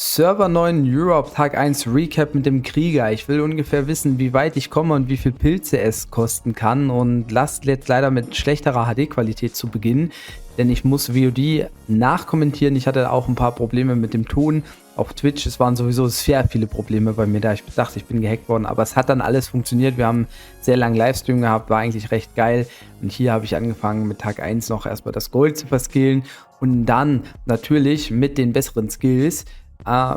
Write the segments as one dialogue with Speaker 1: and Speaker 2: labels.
Speaker 1: Server 9 Europe Tag 1 Recap mit dem Krieger. Ich will ungefähr wissen, wie weit ich komme und wie viel Pilze es kosten kann. Und lasst jetzt leider mit schlechterer HD-Qualität zu beginnen, denn ich muss VOD nachkommentieren. Ich hatte auch ein paar Probleme mit dem Ton auf Twitch. Es waren sowieso sehr viele Probleme bei mir, da ich dachte, ich bin gehackt worden. Aber es hat dann alles funktioniert. Wir haben sehr langen Livestream gehabt, war eigentlich recht geil. Und hier habe ich angefangen mit Tag 1 noch erstmal das Gold zu verskillen. Und dann natürlich mit den besseren Skills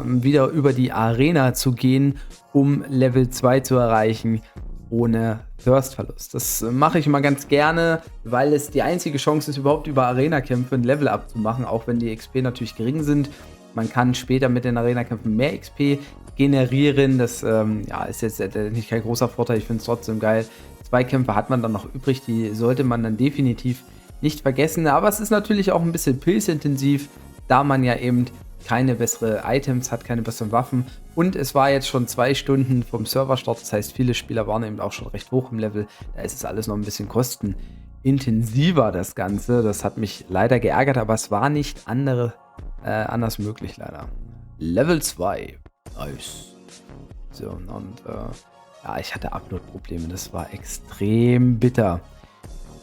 Speaker 1: wieder über die Arena zu gehen, um Level 2 zu erreichen, ohne Thirst-Verlust. Das mache ich immer ganz gerne, weil es die einzige Chance ist, überhaupt über Arena-Kämpfe ein Level-Up zu machen, auch wenn die XP natürlich gering sind. Man kann später mit den Arena-Kämpfen mehr XP generieren. Das ist jetzt nicht kein großer Vorteil, ich finde es trotzdem geil. 2 Kämpfe hat man dann noch übrig, die sollte man dann definitiv nicht vergessen. Aber es ist natürlich auch ein bisschen pilzintensiv, da man ja eben keine besseren Items hat, keine besseren Waffen. Und es war jetzt schon 2 Stunden vom Serverstart. Das heißt, viele Spieler waren eben auch schon recht hoch im Level. Da ist es alles noch ein bisschen kostenintensiver, das Ganze. Das hat mich leider geärgert, aber es war nicht anders möglich, leider. Level 2. Nice. So, und ja, ich hatte Upload-Probleme. Das war extrem bitter.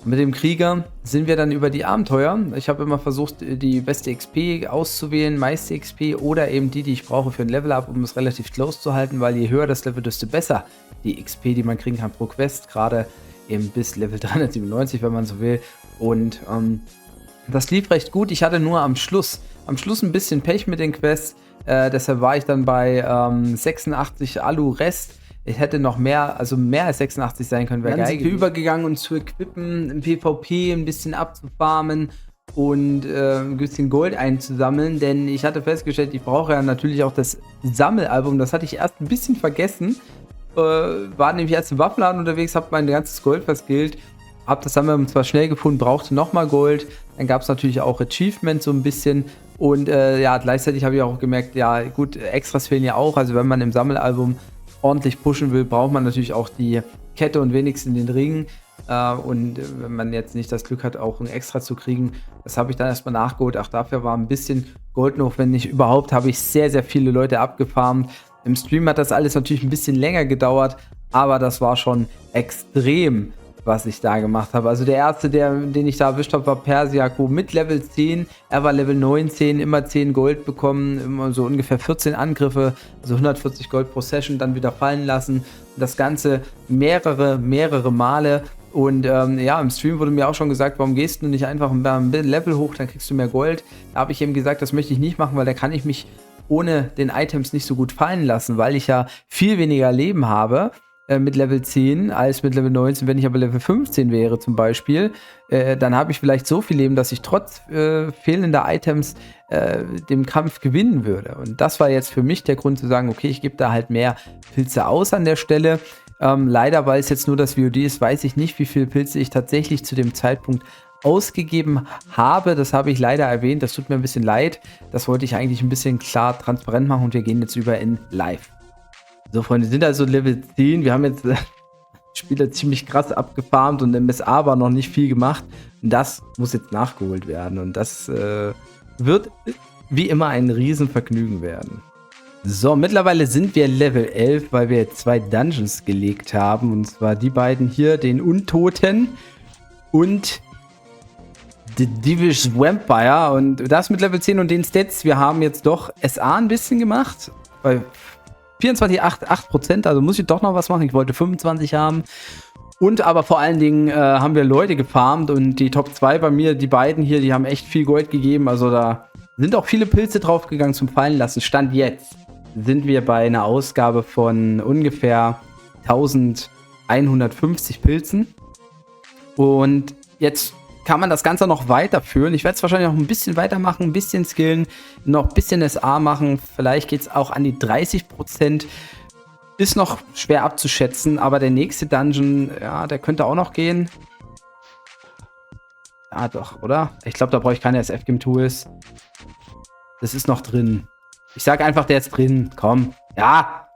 Speaker 1: Mit dem Krieger sind wir dann über die Abenteuer. Ich habe immer versucht, die beste XP auszuwählen, meiste XP oder eben die ich brauche für ein Level-Up, um es relativ close zu halten, weil je höher das Level, desto besser die XP, die man kriegen kann pro Quest, gerade eben bis Level 397, wenn man so will. Und das lief recht gut. Ich hatte nur am Schluss ein bisschen Pech mit den Quests. Deshalb war ich dann bei 86 Alu-Rest. Ich hätte noch mehr, also mehr als 86 sein können, wäre geil. Übergegangen und zu equippen, im PvP ein bisschen abzufarmen und ein bisschen Gold einzusammeln, denn ich hatte festgestellt, ich brauche ja natürlich auch das Sammelalbum, das hatte ich erst ein bisschen vergessen, war nämlich erst im Waffenladen unterwegs, habe mein ganzes Gold verskillt, habe das Sammelalbum zwar schnell gefunden, brauchte nochmal Gold, dann gab es natürlich auch Achievements so ein bisschen und ja, gleichzeitig habe ich auch gemerkt, ja gut, Extras fehlen ja auch, also wenn man im Sammelalbum ordentlich pushen will, braucht man natürlich auch die Kette und wenigstens den Ring. Und wenn man jetzt nicht das Glück hat, auch ein Extra zu kriegen, das habe ich dann erstmal nachgeholt. Auch dafür war ein bisschen Gold notwendig. Überhaupt habe ich sehr, sehr viele Leute abgefarmt. Im Stream hat das alles natürlich ein bisschen länger gedauert, aber das war schon extrem, was ich da gemacht habe. Also der erste, den ich da erwischt habe, war Persiako mit Level 10. Er war Level 19, immer 10 Gold bekommen, immer so ungefähr 14 Angriffe, also 140 Gold pro Session, dann wieder fallen lassen. Und das Ganze mehrere Male. Und ja, im Stream wurde mir auch schon gesagt, warum gehst du nicht einfach ein Level hoch, dann kriegst du mehr Gold. Da habe ich eben gesagt, das möchte ich nicht machen, weil da kann ich mich ohne den Items nicht so gut fallen lassen, weil ich ja viel weniger Leben habe mit Level 10 als mit Level 19. Wenn ich aber Level 15 wäre zum Beispiel, dann habe ich vielleicht so viel Leben, dass ich trotz fehlender Items den Kampf gewinnen würde. Und das war jetzt für mich der Grund zu sagen, okay, ich gebe da halt mehr Pilze aus an der Stelle. Leider, weil es jetzt nur das VOD ist, weiß ich nicht, wie viele Pilze ich tatsächlich zu dem Zeitpunkt ausgegeben habe. Das habe ich leider erwähnt, das tut mir ein bisschen leid. Das wollte ich eigentlich ein bisschen klar transparent machen und wir gehen jetzt über in Live. So, Freunde, sind also Level 10. Wir haben jetzt Spieler ziemlich krass abgefarmt und im MSA war noch nicht viel gemacht. Und das muss jetzt nachgeholt werden. Und das wird wie immer ein Riesenvergnügen werden. So, mittlerweile sind wir Level 11, weil wir jetzt 2 Dungeons gelegt haben. Und zwar die beiden hier, den Untoten und The Divish Vampire. Und das mit Level 10 und den Stats. Wir haben jetzt doch SA ein bisschen gemacht. Bei 24,8%, also muss ich doch noch was machen. Ich wollte 25 haben. Und aber vor allen Dingen haben wir Leute gefarmt und die Top 2 bei mir, die beiden hier, die haben echt viel Gold gegeben. Also da sind auch viele Pilze draufgegangen zum Fallen lassen. Stand jetzt sind wir bei einer Ausgabe von ungefähr 1150 Pilzen. Und jetzt kann man das Ganze noch weiterführen. Ich werde es wahrscheinlich noch ein bisschen weitermachen, ein bisschen skillen, noch ein bisschen SA machen. Vielleicht geht es auch an die 30%. Ist noch schwer abzuschätzen, aber der nächste Dungeon, ja, der könnte auch noch gehen. Ja, doch, oder? Ich glaube, da brauche ich keine SF-Game-Tools. Das ist noch drin. Ich sage einfach, der ist drin. Komm. Ja,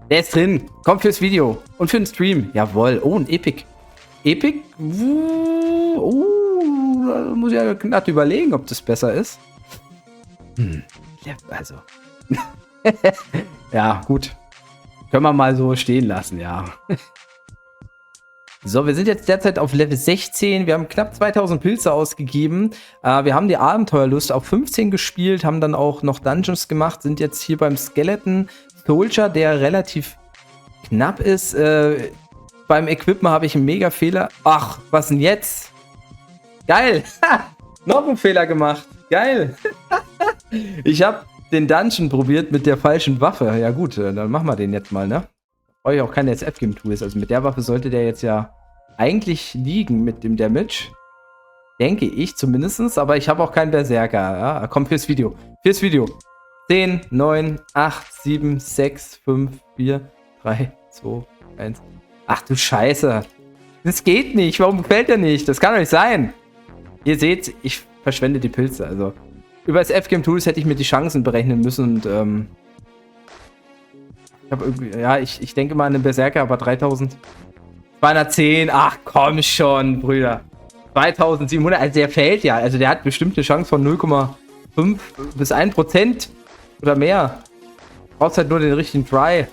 Speaker 1: der ist drin. Komm fürs Video. Und für den Stream. Jawohl. Oh, ein Epic. Epic? Da muss ich ja knapp überlegen, ob das besser ist. Also. Ja, gut. Können wir mal so stehen lassen, ja. So, wir sind jetzt derzeit auf Level 16. Wir haben knapp 2000 Pilze ausgegeben. Wir haben die Abenteuerlust auf 15 gespielt, haben dann auch noch Dungeons gemacht, sind jetzt hier beim Skeleton Soldier, der relativ knapp ist. Beim Equipment habe ich einen Mega-Fehler. Ach, was denn jetzt? Geil! Noch einen Fehler gemacht. Geil! Ich habe den Dungeon probiert mit der falschen Waffe. Ja gut, dann machen wir den jetzt mal, ne? Brauche ich auch keine SF-Game-Tools. Also mit der Waffe sollte der jetzt ja eigentlich liegen mit dem Damage. Denke ich zumindest. Aber ich habe auch keinen Berserker. Ja? Komm, fürs Video. Fürs Video. 10, 9, 8, 7, 6, 5, 4, 3, 2, 1. Ach du Scheiße. Das geht nicht. Warum gefällt der nicht? Das kann doch nicht sein. Ihr seht, ich verschwende die Pilze. Also über das F-Game-Tools hätte ich mir die Chancen berechnen müssen. Und ich habe irgendwie, ja, ich denke mal an den Berserker, aber 3210. Ach komm schon, Brüder. 2700, also der fällt ja. Also der hat bestimmt eine Chance von 0,5 bis 1% oder mehr. Brauchst halt nur den richtigen Try.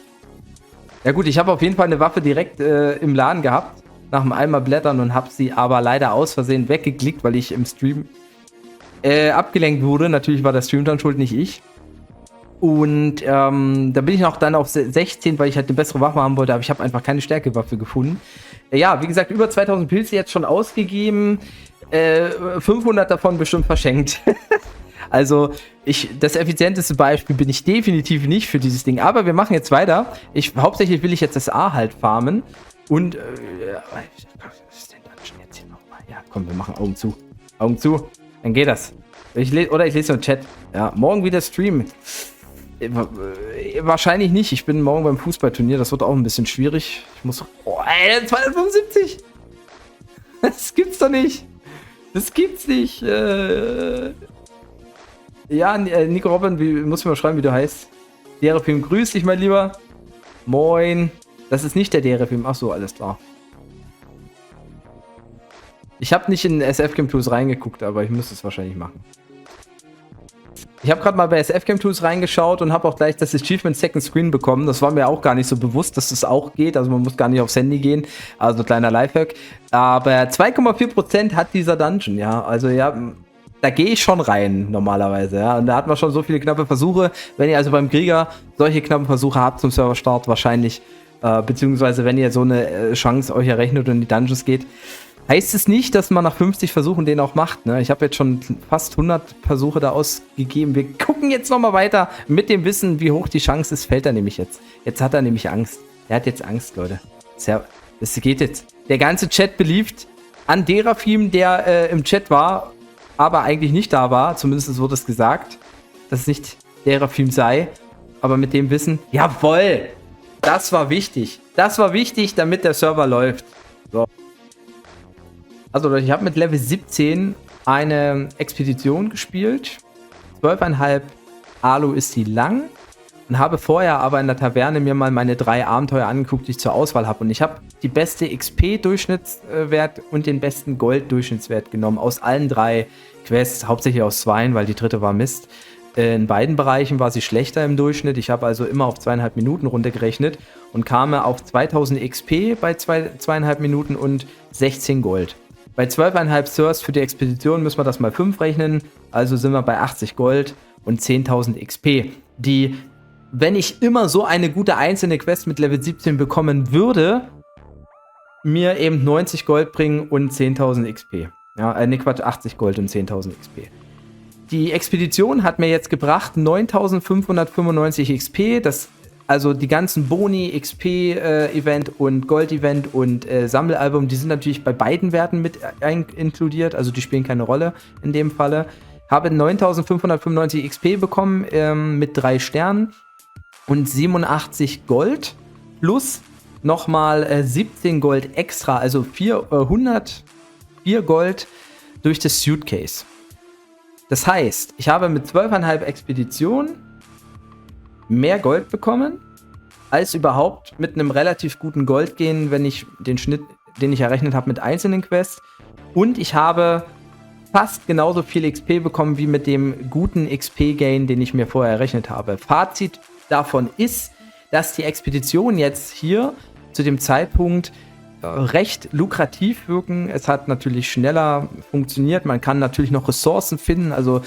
Speaker 1: Ja gut, ich habe auf jeden Fall eine Waffe direkt im Laden gehabt, nach dem einmal blättern und habe sie aber leider aus Versehen weggeklickt, weil ich im Stream abgelenkt wurde. Natürlich war der Stream dann schuld, nicht ich. Und da bin ich noch dann auf 16, weil ich halt eine bessere Waffe haben wollte, aber ich habe einfach keine Stärkewaffe gefunden. Ja, wie gesagt, über 2000 Pilze jetzt schon ausgegeben, 500 davon bestimmt verschenkt. Also, das effizienteste Beispiel bin ich definitiv nicht für dieses Ding. Aber wir machen jetzt weiter. Hauptsächlich will ich jetzt das A halt farmen. Und, was ist denn Dungeon jetzt hier nochmal? Ja, komm, wir machen Augen zu. Augen zu, dann geht das. Ich lese nur im Chat. Ja, morgen wieder streamen. Wahrscheinlich nicht. Ich bin morgen beim Fußballturnier. Das wird auch ein bisschen schwierig. Ich muss. Oh, ey, 275! Das gibt's doch nicht. Das gibt's nicht. Ja, Nico Robin, muss mir mal schreiben, wie du heißt. Derefilm, grüß dich, mein Lieber. Moin. Das ist nicht der Derefilm. Ach so, alles klar. Ich habe nicht in SF-Game Tools reingeguckt, aber ich müsste es wahrscheinlich machen. Ich habe gerade mal bei SF-Game Tools reingeschaut und habe auch gleich das Achievement Second Screen bekommen. Das war mir auch gar nicht so bewusst, dass das auch geht. Also man muss gar nicht aufs Handy gehen. Also kleiner Lifehack. Aber 2,4% hat dieser Dungeon, ja. Also ja, da gehe ich schon rein normalerweise, ja. Und da hat man schon so viele knappe Versuche. Wenn ihr also beim Krieger solche knappen Versuche habt zum Serverstart wahrscheinlich, beziehungsweise wenn ihr so eine Chance euch errechnet und in die Dungeons geht, heißt es nicht, dass man nach 50 Versuchen den auch macht. Ne? Ich habe jetzt schon fast 100 Versuche da ausgegeben. Wir gucken jetzt nochmal weiter. Mit dem Wissen, wie hoch die Chance ist, fällt er nämlich jetzt. Jetzt hat er nämlich Angst. Er hat jetzt Angst, Leute. Das geht jetzt. Der ganze Chat beliebt an Derafim, der im Chat war, aber eigentlich nicht da war. Zumindest wurde es gesagt, dass es nicht Derafim sei. Aber mit dem Wissen, jawohl, das war wichtig. Das war wichtig, damit der Server läuft. So. Also Leute, ich habe mit Level 17 eine Expedition gespielt. 12,5 Alu ist die lang. Und habe vorher aber in der Taverne mir mal meine 3 Abenteuer angeguckt, die ich zur Auswahl habe. Und ich habe die beste XP-Durchschnittswert und den besten Gold-Durchschnittswert genommen. Aus allen 3 Quests, hauptsächlich aus 2, weil die dritte war Mist. In beiden Bereichen war sie schlechter im Durchschnitt. Ich habe also immer auf 2,5 Minuten runtergerechnet und kam auf 2000 XP bei 2,5 Minuten und 16 Gold. Bei 12,5 Thirst für die Expedition müssen wir das mal 5 rechnen. Also sind wir bei 80 Gold und 10.000 XP. Die, wenn ich immer so eine gute einzelne Quest mit Level 17 bekommen würde, mir eben 90 Gold bringen und 10.000 XP. Ja, ne Quatsch, 80 Gold und 10.000 XP. Die Expedition hat mir jetzt gebracht 9.595 XP. Also die ganzen Boni, XP-Event und Gold-Event und Sammelalbum, die sind natürlich bei beiden Werten mit inkludiert. Also die spielen keine Rolle in dem Falle. Habe 9.595 XP bekommen mit 3 Sternen und 87 Gold. Plus nochmal 17 Gold extra, also 404 Gold durch das Suitcase. Das heißt, ich habe mit 12,5 Expeditionen mehr Gold bekommen, als überhaupt mit einem relativ guten Gold gehen, wenn ich den Schnitt, den ich errechnet habe, mit einzelnen Quests. Und ich habe fast genauso viel XP bekommen wie mit dem guten XP-Gain, den ich mir vorher errechnet habe. Fazit davon ist, dass die Expeditionen jetzt hier zu dem Zeitpunkt recht lukrativ wirken. Es hat natürlich schneller funktioniert. Man kann natürlich noch Ressourcen finden. Also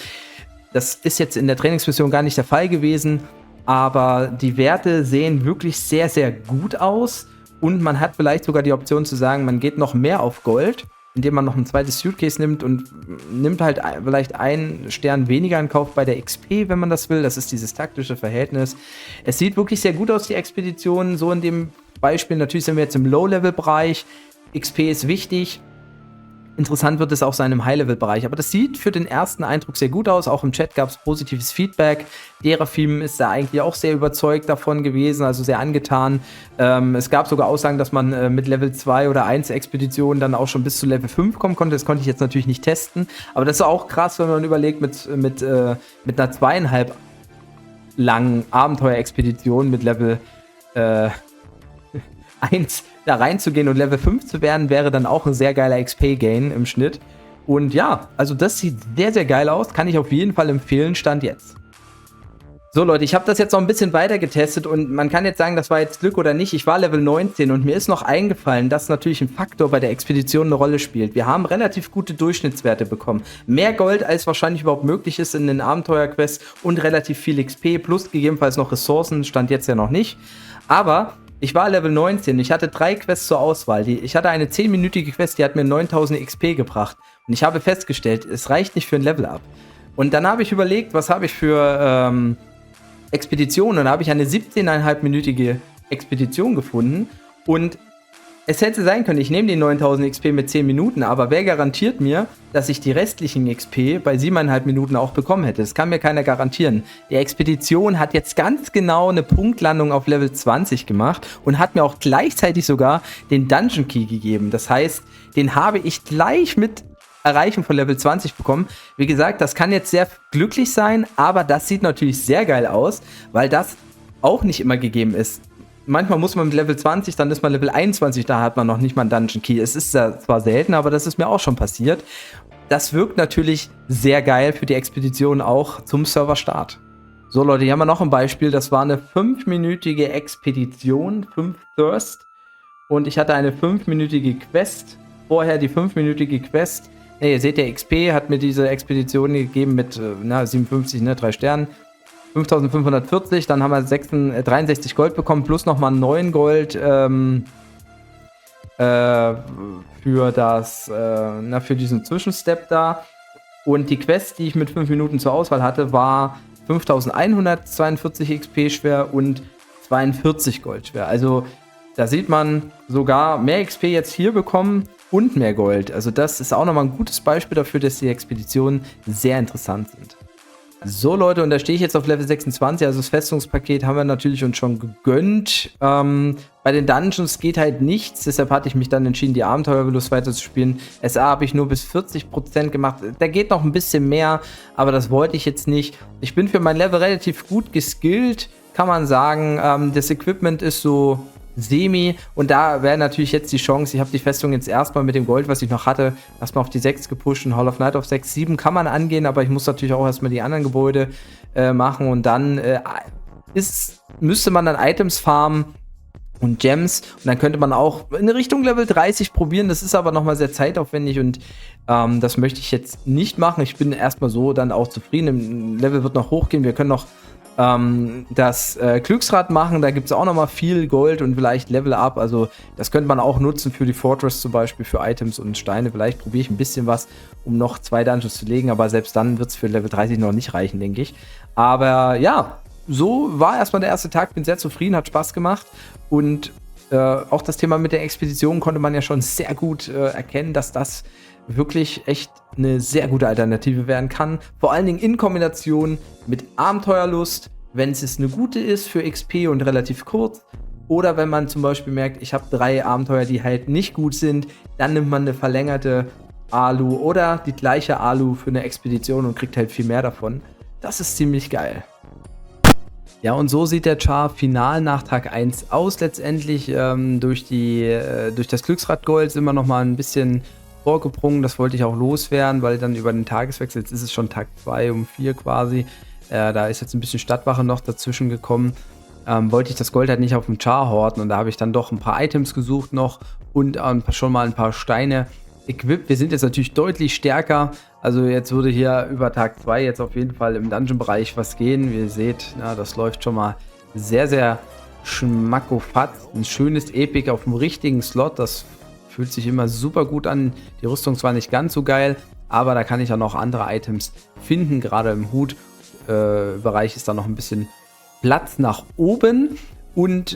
Speaker 1: das ist jetzt in der Trainingsmission gar nicht der Fall gewesen. Aber die Werte sehen wirklich sehr, sehr gut aus. Und man hat vielleicht sogar die Option zu sagen, man geht noch mehr auf Gold, indem man noch ein zweites Suitcase nimmt und nimmt halt vielleicht einen Stern weniger in Kauf bei der XP, wenn man das will. Das ist dieses taktische Verhältnis. Es sieht wirklich sehr gut aus, die Expeditionen. So in dem Beispiel, natürlich sind wir jetzt im Low-Level-Bereich. XP ist wichtig. Interessant wird es auch sein im High-Level-Bereich. Aber das sieht für den ersten Eindruck sehr gut aus. Auch im Chat gab es positives Feedback. Derafim ist da eigentlich auch sehr überzeugt davon gewesen, also sehr angetan. Es gab sogar Aussagen, dass man mit Level 2 oder 1 Expeditionen dann auch schon bis zu Level 5 kommen konnte. Das konnte ich jetzt natürlich nicht testen. Aber das ist auch krass, wenn man überlegt, mit einer 2,5 langen Abenteuerexpedition mit Level 1 da reinzugehen und Level 5 zu werden, wäre dann auch ein sehr geiler XP-Gain im Schnitt. Und ja, also das sieht sehr, sehr geil aus. Kann ich auf jeden Fall empfehlen, Stand jetzt. So Leute, ich habe das jetzt noch ein bisschen weiter getestet und man kann jetzt sagen, das war jetzt Glück oder nicht. Ich war Level 19 und mir ist noch eingefallen, dass natürlich ein Faktor bei der Expedition eine Rolle spielt. Wir haben relativ gute Durchschnittswerte bekommen. Mehr Gold, als wahrscheinlich überhaupt möglich ist in den Abenteuerquests und relativ viel XP plus gegebenenfalls noch Ressourcen, stand jetzt ja noch nicht. Aber ich war Level 19, ich hatte 3 Quests zur Auswahl. Ich hatte eine 10-minütige Quest, die hat mir 9000 XP gebracht. Und ich habe festgestellt, es reicht nicht für ein Level-Up. Und dann habe ich überlegt, was habe ich für Expeditionen. Und da habe ich eine 17,5-minütige Expedition gefunden. Und es hätte sein können, ich nehme die 9000 XP mit 10 Minuten, aber wer garantiert mir, dass ich die restlichen XP bei 7,5 Minuten auch bekommen hätte? Das kann mir keiner garantieren. Die Expedition hat jetzt ganz genau eine Punktlandung auf Level 20 gemacht und hat mir auch gleichzeitig sogar den Dungeon Key gegeben. Das heißt, den habe ich gleich mit Erreichen von Level 20 bekommen. Wie gesagt, das kann jetzt sehr glücklich sein, aber das sieht natürlich sehr geil aus, weil das auch nicht immer gegeben ist. Manchmal muss man mit Level 20, dann ist man Level 21, da hat man noch nicht mal einen Dungeon Key. Es ist ja zwar selten, aber das ist mir auch schon passiert. Das wirkt natürlich sehr geil für die Expedition auch zum Serverstart. So Leute, hier haben wir noch ein Beispiel. Das war eine 5-minütige Expedition, 5 Thirst. Und ich hatte eine 5-minütige Quest. Vorher die 5-minütige Quest. Ihr seht, der XP hat mir diese Expedition gegeben mit 57, 3 Sternen. 5540, dann haben wir 63 Gold bekommen, plus nochmal 9 Gold für diesen Zwischenstep da. Und die Quest, die ich mit 5 Minuten zur Auswahl hatte, war 5142 XP schwer und 42 Gold schwer. Also da sieht man sogar mehr XP jetzt hier bekommen und mehr Gold. Also das ist auch nochmal ein gutes Beispiel dafür, dass die Expeditionen sehr interessant sind. So Leute, und da stehe ich jetzt auf Level 26, also das Festungspaket haben wir natürlich uns schon gegönnt. Bei den Dungeons geht halt nichts, deshalb hatte ich mich dann entschieden, die Abenteuervelus weiterzuspielen. SA habe ich nur bis 40% gemacht, da geht noch ein bisschen mehr, aber das wollte ich jetzt nicht. Ich bin für mein Level relativ gut geskillt, kann man sagen. Das Equipment ist so semi und da wäre natürlich jetzt die Chance, ich habe die Festung jetzt erstmal mit dem Gold, was ich noch hatte, erstmal auf die 6 gepusht und Hall of Night auf 6, 7 kann man angehen, aber ich muss natürlich auch erstmal die anderen Gebäude machen und dann müsste man dann Items farmen und Gems und dann könnte man auch in Richtung Level 30 probieren, das ist aber nochmal sehr zeitaufwendig und das möchte ich jetzt nicht machen. Ich bin erstmal so dann auch zufrieden, im Level wird noch hochgehen, wir können noch das Glücksrad machen, da gibt es auch nochmal viel Gold und vielleicht Level Up, also das könnte man auch nutzen für die Fortress zum Beispiel, für Items und Steine, vielleicht probiere ich ein bisschen was, um noch 2 Dungeons zu legen, aber selbst dann wird es für Level 30 noch nicht reichen, denke ich. Aber ja, so war erstmal der erste Tag, bin sehr zufrieden, hat Spaß gemacht und auch das Thema mit der Expedition konnte man ja schon sehr gut erkennen, dass das wirklich echt eine sehr gute Alternative werden kann. Vor allen Dingen in Kombination mit Abenteuerlust, wenn es eine gute ist für XP und relativ kurz. Oder wenn man zum Beispiel merkt, ich habe 3 Abenteuer, die halt nicht gut sind, dann nimmt man eine verlängerte Alu oder die gleiche Alu für eine Expedition und kriegt halt viel mehr davon. Das ist ziemlich geil. Ja, und so sieht der Char final nach Tag 1 aus. Letztendlich durch das Glücksrad-Gold sind wir nochmal ein bisschen vorgebrungen, das wollte ich auch loswerden, weil dann über den Tageswechsel, jetzt ist es schon Tag 2 um 4 quasi, Da ist jetzt ein bisschen Stadtwache noch dazwischen gekommen. Wollte ich das Gold halt nicht auf dem Char horten und da habe ich dann doch ein paar Items gesucht noch und schon mal ein paar Steine equipped. Wir sind jetzt natürlich deutlich stärker. Also jetzt würde hier über Tag 2 jetzt auf jeden Fall im Dungeon-Bereich was gehen. Wie ihr seht, ja, das läuft schon mal sehr, sehr schmackofatz. Ein schönes Epic auf dem richtigen Slot. Das fühlt sich immer super gut an. Die Rüstung zwar nicht ganz so geil, aber da kann ich auch noch andere Items finden. Gerade im Hut-Bereich ist da noch ein bisschen Platz nach oben. Und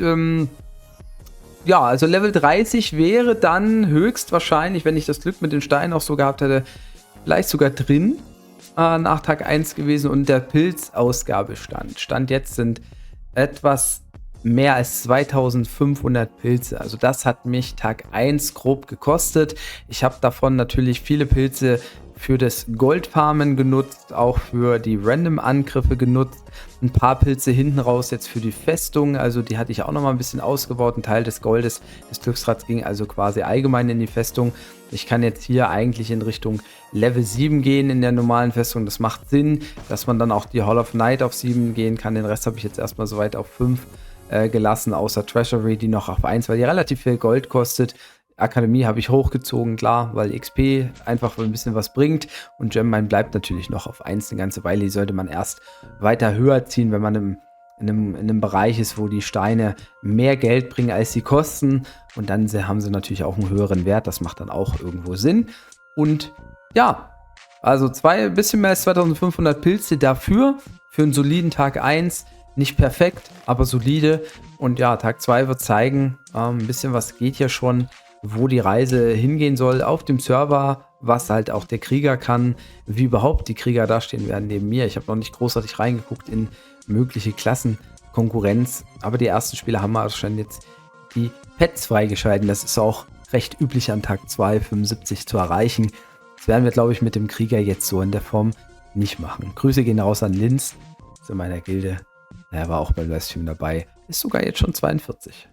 Speaker 1: ja, also Level 30 wäre dann höchstwahrscheinlich, wenn ich das Glück mit den Steinen auch so gehabt hätte, vielleicht sogar drin nach Tag 1 gewesen. Und der Pilzausgabestand. Stand jetzt sind etwas mehr als 2500 Pilze. Also das hat mich Tag 1 grob gekostet. Ich habe davon natürlich viele Pilze für das Goldfarmen genutzt, auch für die Random-Angriffe genutzt. Ein paar Pilze hinten raus jetzt für die Festung, also die hatte ich auch noch mal ein bisschen ausgebaut. Ein Teil des Goldes des Glücksrads ging also quasi allgemein in die Festung. Ich kann jetzt hier eigentlich in Richtung Level 7 gehen in der normalen Festung. Das macht Sinn, dass man dann auch die Hall of Night auf 7 gehen kann. Den Rest habe ich jetzt erstmal soweit auf 5 gelassen, außer Treasury, die noch auf 1, weil die relativ viel Gold kostet. Akademie habe ich hochgezogen, klar, weil XP einfach ein bisschen was bringt. Und Gemmine bleibt natürlich noch auf 1 eine ganze Weile. Die sollte man erst weiter höher ziehen, wenn man in einem Bereich ist, wo die Steine mehr Geld bringen, als sie kosten. Und dann haben sie natürlich auch einen höheren Wert. Das macht dann auch irgendwo Sinn. Und ja, also ein bisschen mehr als 2500 Pilze dafür, für einen soliden Tag 1. Nicht perfekt, aber solide. Und ja, Tag 2 wird zeigen, ein bisschen was geht hier schon, wo die Reise hingehen soll auf dem Server, was halt auch der Krieger kann, wie überhaupt die Krieger dastehen werden neben mir. Ich habe noch nicht großartig reingeguckt in mögliche Klassenkonkurrenz, aber die ersten Spieler haben auch schon jetzt die Pets freigeschalten. Das ist auch recht üblich an Tag 2, 75 zu erreichen. Das werden wir, glaube ich, mit dem Krieger jetzt so in der Form nicht machen. Grüße gehen raus an Linz, zu meiner Gilde. Er war auch beim Livestream dabei. Ist sogar jetzt schon 42.